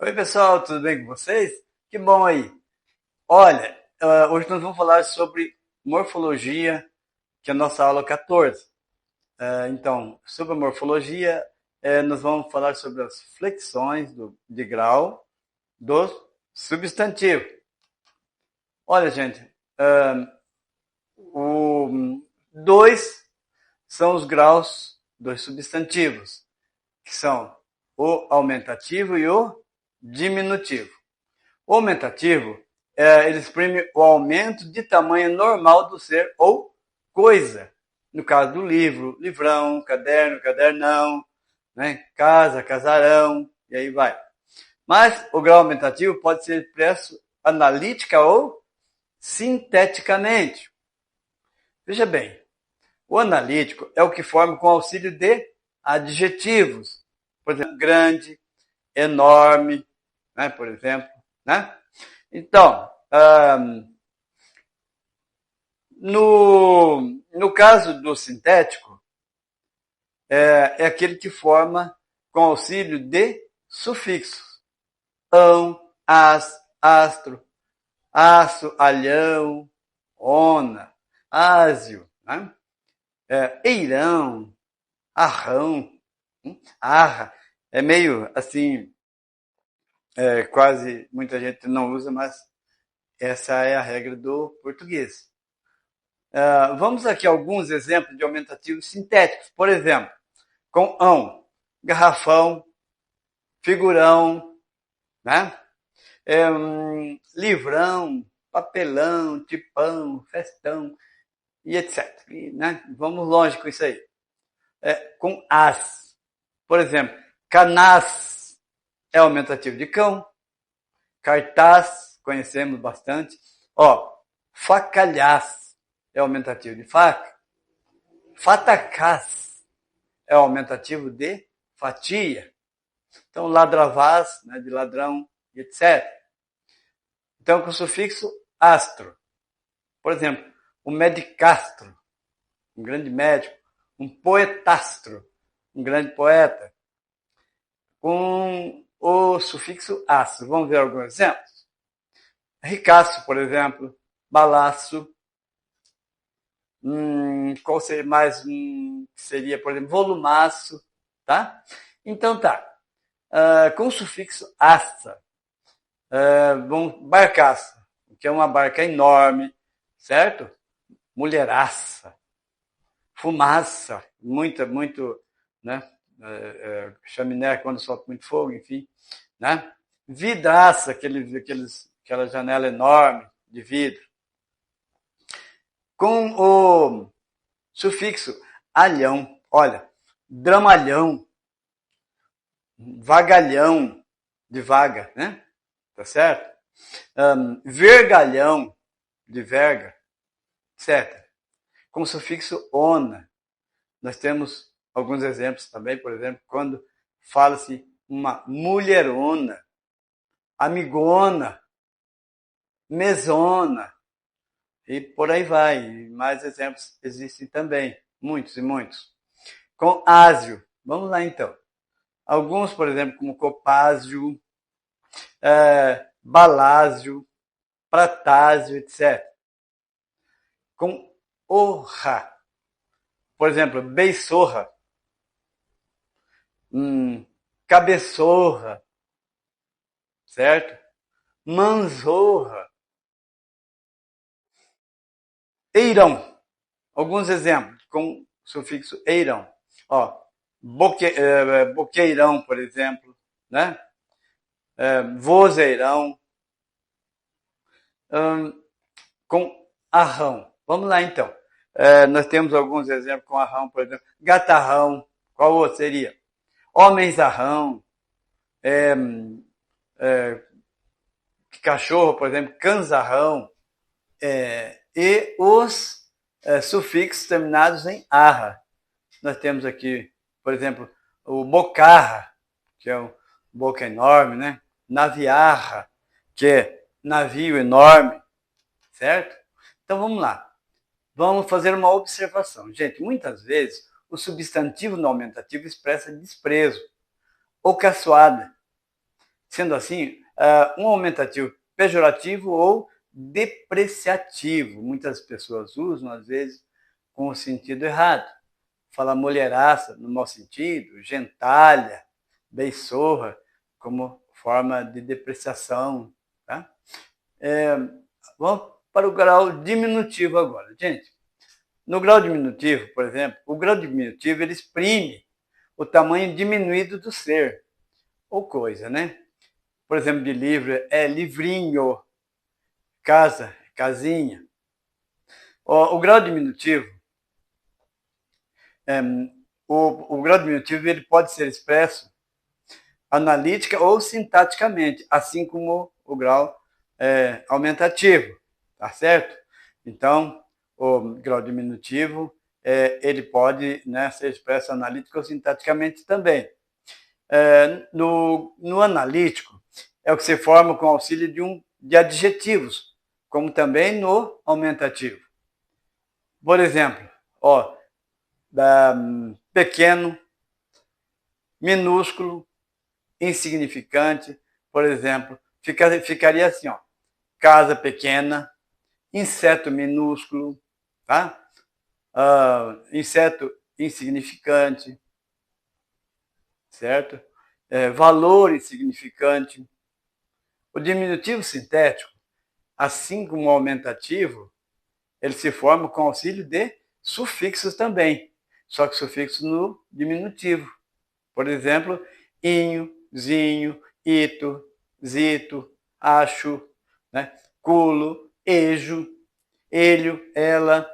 Oi, pessoal, tudo bem com vocês? Que bom aí. Olha, hoje nós vamos falar sobre morfologia, que é a nossa aula 14. Então, sobre a morfologia, nós vamos falar sobre as flexões de grau do substantivo. Olha, gente, dois são os graus dos substantivos, que são o aumentativo e o diminutivo. O aumentativo, ele exprime o aumento de tamanho normal do ser ou coisa. No caso do livro, livrão, caderno, cadernão, né? Casa, casarão, e aí vai. Mas o grau aumentativo pode ser expresso analítica ou sinteticamente. Veja bem, o analítico é o que forma com auxílio de adjetivos. Por exemplo, grande, enorme, né? Por exemplo, né? Então, no caso do sintético, é aquele que forma com auxílio de sufixos. Ão, as, astro, aço, alhão, ona, ásio, né? Eirão, arrão, arra. É meio assim, quase muita gente não usa, mas essa é a regra do português. Vamos aqui a alguns exemplos de aumentativos sintéticos. Por exemplo, com ão, garrafão, figurão, né? Livrão, papelão, tipão, festão e etc. Né? Vamos longe com isso aí. Com as. Por exemplo, canás é aumentativo de cão. Cartaz, conhecemos bastante. Facalhás é aumentativo de faca. Fatacás é aumentativo de fatia. Então, ladravás, né, de ladrão, etc. Então, com o sufixo astro. Por exemplo, um medicastro, um grande médico. Um poetastro, um grande poeta. Com o sufixo astro. Vamos ver alguns exemplos? Ricaço, por exemplo. Balaço. Qual seria mais? Seria, por exemplo, volumaço. Tá? Então, tá. Com o sufixo asta. Barcaça, que é uma barca enorme, certo? Mulheraça, fumaça, muito, né? Chaminé quando solta muito fogo, enfim, né? Vidraça, aquela janela enorme de vidro. Com o sufixo alhão, olha, dramalhão, vagalhão, de vaga, né? Tá certo? Vergalhão, de verga, etc. Com o sufixo ona, nós temos alguns exemplos também, por exemplo, quando fala-se uma mulherona, amigona, mesona, e por aí vai. E mais exemplos existem também, muitos e muitos. Com ásio, vamos lá então. Alguns, por exemplo, como copásio, balásio, pratásio, etc. Com orra, por exemplo, beisorra, cabeçorra, certo? Manzorra, eirão. Alguns exemplos com sufixo eirão. Boqueirão, por exemplo, né? Vozeirão, com arrão. Vamos lá, então. Nós temos alguns exemplos com arrão, por exemplo. Gatarrão, qual outro seria? Homenzarrão, cachorro, por exemplo, canzarrão, e os sufixos terminados em arra. Nós temos aqui, por exemplo, o bocarra, que é boca enorme, né? Naviarra, que é navio enorme, certo? Então vamos lá. Vamos fazer uma observação. Gente, muitas vezes o substantivo no aumentativo expressa desprezo ou caçoada. sendo assim, um aumentativo pejorativo ou depreciativo. Muitas pessoas usam, às vezes, com o sentido errado. Fala mulheraça, no mau sentido, gentalha, beiçorra, como forma de depreciação. Tá? Vamos para o grau diminutivo agora. Gente, no grau diminutivo, por exemplo, o grau diminutivo ele exprime o tamanho diminuído do ser, ou coisa, né? Por exemplo, de livro é livrinho, casa, casinha. O grau diminutivo, o grau diminutivo ele pode ser expresso analítica ou sintaticamente, assim como o grau aumentativo, tá certo? Então, o grau diminutivo ele pode, né, ser expresso analítico ou sintaticamente também. No analítico, é o que se forma com auxílio de adjetivos, como também no aumentativo. Por exemplo, pequeno, minúsculo, insignificante, por exemplo, ficaria assim, casa pequena, inseto minúsculo, tá? Inseto insignificante, certo? Valor insignificante. O diminutivo sintético, assim como o aumentativo, ele se forma com auxílio de sufixos também, só que sufixos no diminutivo. Por exemplo, inho, zinho, ito, zito, acho, né? Culo, ejo, elho, ela,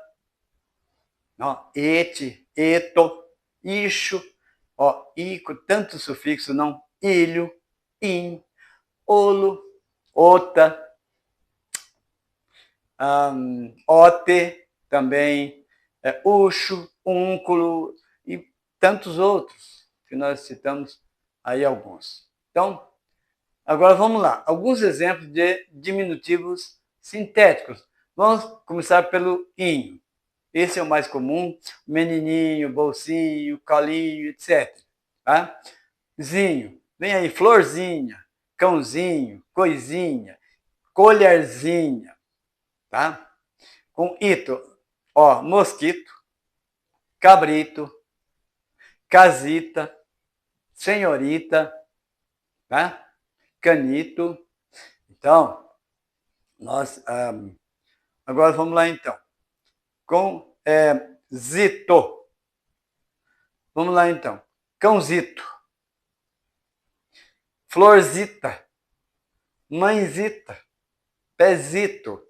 ete, eto, ixo, ico, tanto sufixo não, ilho, in, olo, ota, ote também, uxo, únculo e tantos outros que nós citamos aí alguns. Então, agora vamos lá. Alguns exemplos de diminutivos sintéticos. Vamos começar pelo inho. Esse é o mais comum, menininho, bolsinho, colinho, etc. Tá? Zinho, vem aí, florzinha, cãozinho, coisinha, colherzinha, tá? Com ito, mosquito, cabrito, casita, senhorita, tá? Canito. Então, nós agora vamos lá então. Com zito. Vamos lá então. Cãozito, florzita, mãezita, pezito.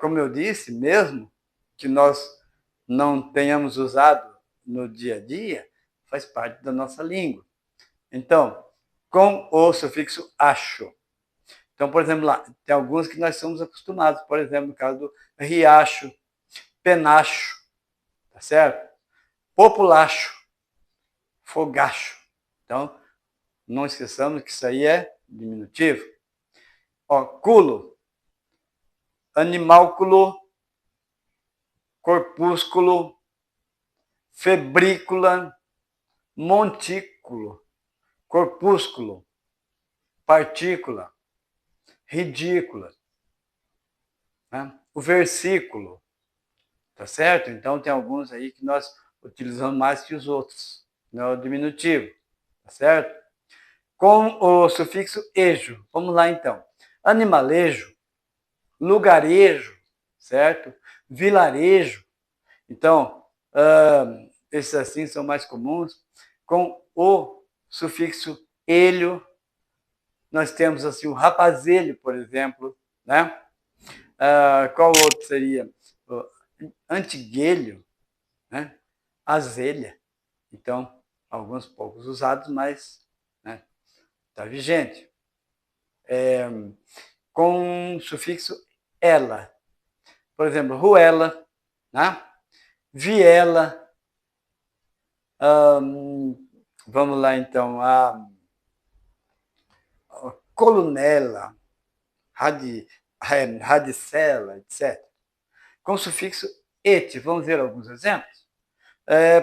Como eu disse, mesmo que nós não tenhamos usado no dia a dia, faz parte da nossa língua. Então, com o sufixo acho. Então, por exemplo, lá, tem alguns que nós somos acostumados, por exemplo, no caso do riacho, penacho, tá certo? Populacho, fogacho. Então, não esqueçamos que isso aí é diminutivo. Culo, animálculo, corpúsculo, febrícula, montículo, corpúsculo, partícula, ridícula. Né? O versículo, tá certo? Então tem alguns aí que nós utilizamos mais que os outros, no diminutivo, tá certo? Com o sufixo ejo, vamos lá então. Animalejo, lugarejo, certo? Vilarejo. Então, esses assim são mais comuns. Com o sufixo elho, nós temos assim o rapazelho, por exemplo, né? Qual outro seria? Antiguelho, né? Azelha. Então, alguns poucos usados, mas está vigente. Com o sufixo ela. Por exemplo, ruela, né? Viela. Vamos lá, então. A colunela, radicela, etc. Com o sufixo et. Vamos ver alguns exemplos?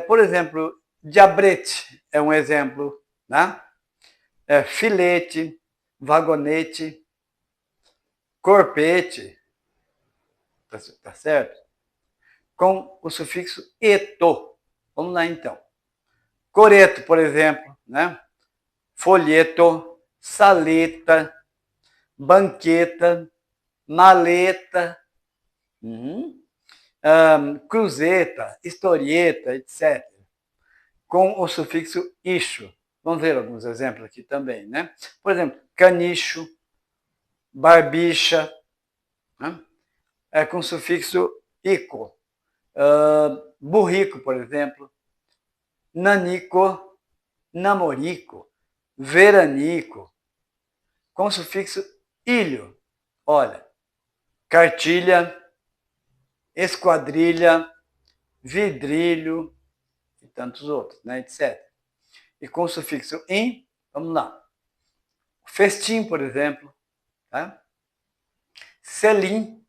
Por exemplo, diabrete é um exemplo, né? filete, vagonete, corpete, tá certo? Com o sufixo eto. Vamos lá, então. Coreto, por exemplo, né? Folheto, saleta, banqueta, maleta, cruzeta, historieta, etc. Com o sufixo ixo. Vamos ver alguns exemplos aqui também, né? Por exemplo, canicho, barbicha, né? Com o sufixo ico. Burrico, por exemplo, nanico, namorico, veranico, com o sufixo ilho. Olha, cartilha, esquadrilha, vidrilho e tantos outros, né, etc. E com o sufixo in, vamos lá. Festim, por exemplo, tá? Selim,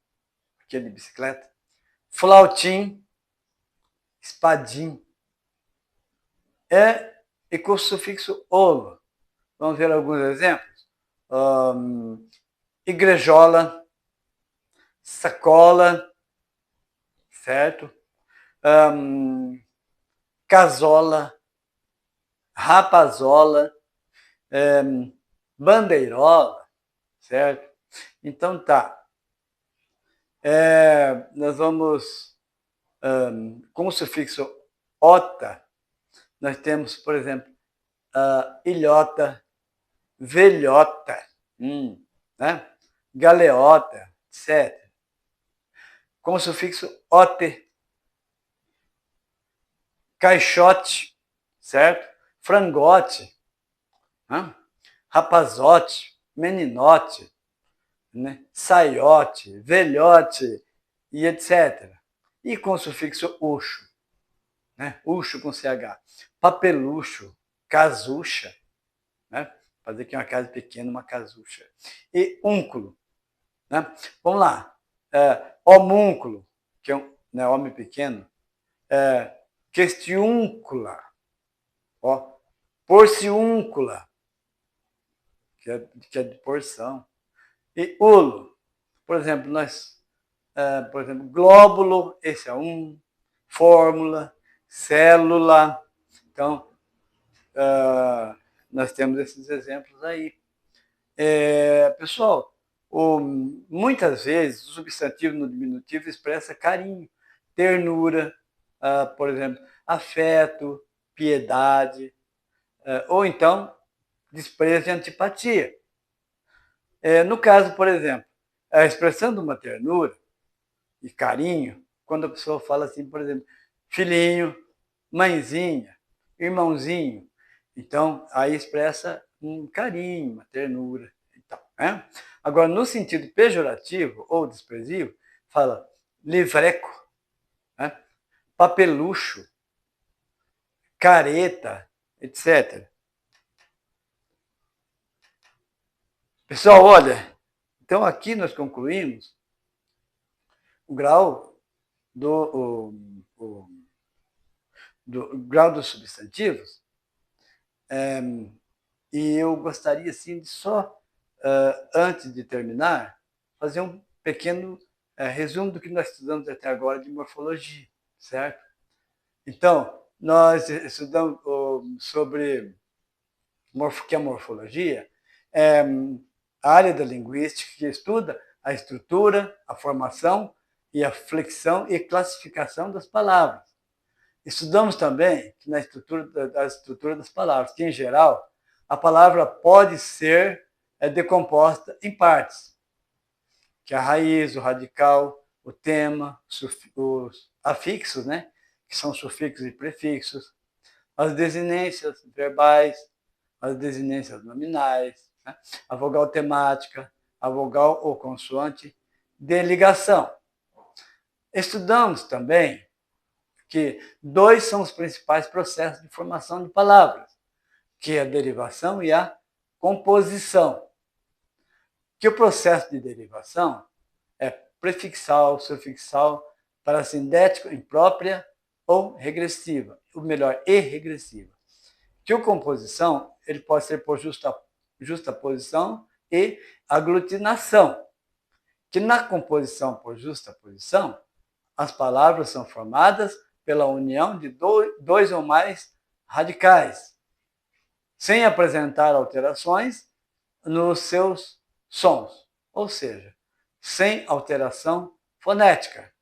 que é de bicicleta, flautim, espadim, e com o sufixo olo. Vamos ver alguns exemplos. Igrejola, sacola, certo? Casola, rapazola, bandeirola, certo? Então tá. Nós vamos, com o sufixo ota, nós temos, por exemplo, ilhota, velhota, né? Galeota, etc. Com o sufixo ote, caixote, certo? Frangote, né? Rapazote, meninote, né? Saiote, velhote e etc. E com o sufixo uxo, né? Uxo com CH. Papelucho, casucha, né? Fazer aqui uma casa pequena, uma casucha. E únculo, né? Vamos lá. Homúnculo, que é um, né, homem pequeno. Questiúncula, ó, porciúncula, que é de porção. E ulo, por exemplo, glóbulo, esse é um, fórmula, célula. Então, nós temos esses exemplos aí. Pessoal, muitas vezes o substantivo no diminutivo expressa carinho, ternura, por exemplo, afeto, piedade, ou então desprezo e antipatia. No caso, por exemplo, a expressão de uma ternura e carinho, quando a pessoa fala assim, por exemplo, filhinho, mãezinha, irmãozinho, então aí expressa um carinho, uma ternura e tal, né? Agora, no sentido pejorativo ou desprezível, fala livreco, né? Papelucho, careta, etc. Pessoal, olha, então aqui nós concluímos o grau do grau dos substantivos, e eu gostaria assim de só, antes de terminar, fazer um pequeno resumo do que nós estudamos até agora de morfologia, certo? Então, nós estudamos sobre o que é morfologia, a área da linguística que estuda a estrutura, a formação e a flexão e classificação das palavras. Estudamos também que na estrutura das palavras, que em geral a palavra pode ser decomposta em partes, que é a raiz, o radical, o tema, os afixos, né, que são sufixos e prefixos, as desinências verbais, as desinências nominais, né, a vogal temática, a vogal ou consoante de ligação. Estudamos também que dois são os principais processos de formação de palavras, que é a derivação e a composição. Que o processo de derivação é prefixal, sufixal, parasindético, imprópria ou regressiva, ou melhor, irregressiva. Que a composição ele pode ser por justaposição e aglutinação, que na composição por justaposição, as palavras são formadas pela união de dois ou mais radicais, sem apresentar alterações nos seus sons, ou seja, sem alteração fonética.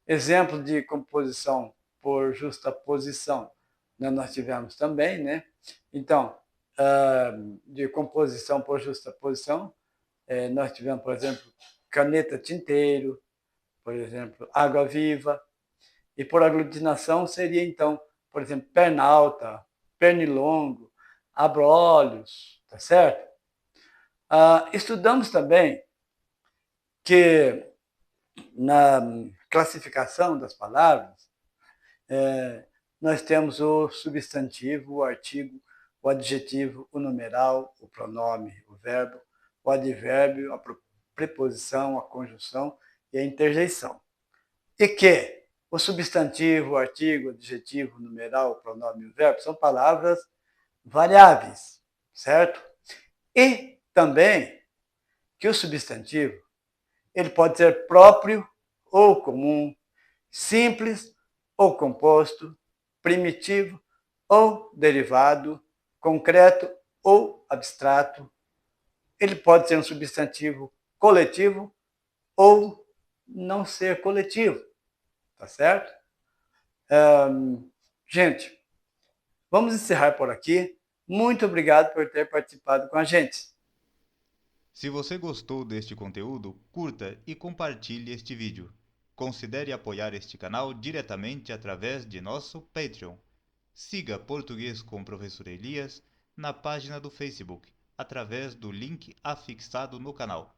Exemplo de composição por justaposição, nós tivemos também, né? Então, de composição por justaposição, nós tivemos, por exemplo, caneta tinteiro, por exemplo, água viva, e por aglutinação seria, então, por exemplo, perna alta, pernilongo, abrolhos, tá certo? Estudamos também que na classificação das palavras, nós temos o substantivo, o artigo, o adjetivo, o numeral, o pronome, o verbo, o advérbio, a preposição, a conjunção e a interjeição. E que o substantivo, o artigo, o adjetivo, o numeral, o pronome e o verbo são palavras variáveis, certo? E também que o substantivo ele pode ser próprio ou comum, simples ou composto, primitivo ou derivado, concreto ou abstrato. Ele pode ser um substantivo coletivo ou não ser coletivo, tá certo? Gente, vamos encerrar por aqui. Muito obrigado por ter participado com a gente. Se você gostou deste conteúdo, curta e compartilhe este vídeo. Considere apoiar este canal diretamente através de nosso Patreon. Siga Português com o Professor Elias na página do Facebook, através do link afixado no canal.